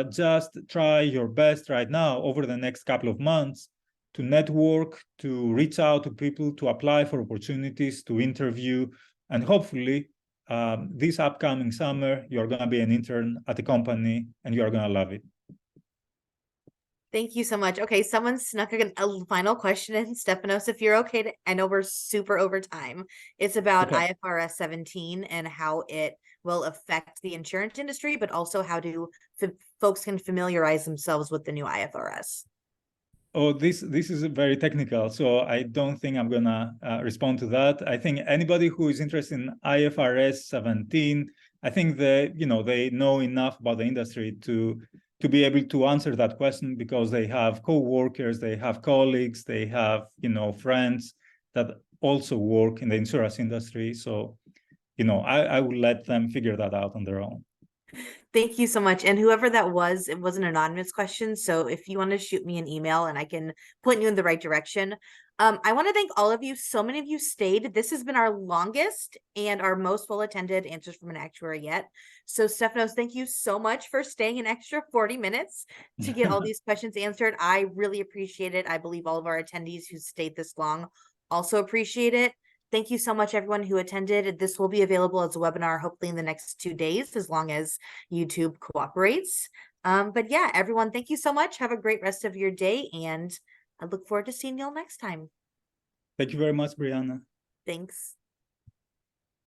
just try your best right now over the next couple of months to network, to reach out to people, to apply for opportunities, to interview, and hopefully this upcoming summer, you're going to be an intern at a company and you're going to love it. Thank you so much. Okay, someone snuck a final question in. Stefanos, if you're okay to, I know we're super over time. It's about IFRS 17 and how it will affect the insurance industry, but also how folks can familiarize themselves with the new IFRS. Oh, this is very technical, so I don't think I'm gonna respond to that. I think anybody who is interested in IFRS 17, I think they know enough about the industry to be able to answer that question, because they have co-workers, they have colleagues, they have, you know, friends that also work in the insurance industry. So, you know, I will let them figure that out on their own. Thank you so much. And whoever that was, it was an anonymous question. So if you want to shoot me an email and I can point you in the right direction. I want to thank all of you. So many of you stayed. This has been our longest and our most well-attended answers from an actuary yet. So Stefanos, thank you so much for staying an extra 40 minutes to get all these questions answered. I really appreciate it. I believe all of our attendees who stayed this long also appreciate it. Thank you so much, everyone who attended. This will be available as a webinar, hopefully in the next 2 days, as long as YouTube cooperates. But yeah, everyone, thank you so much. Have a great rest of your day, and I look forward to seeing you all next time. Thank you very much, Brianna. Thanks.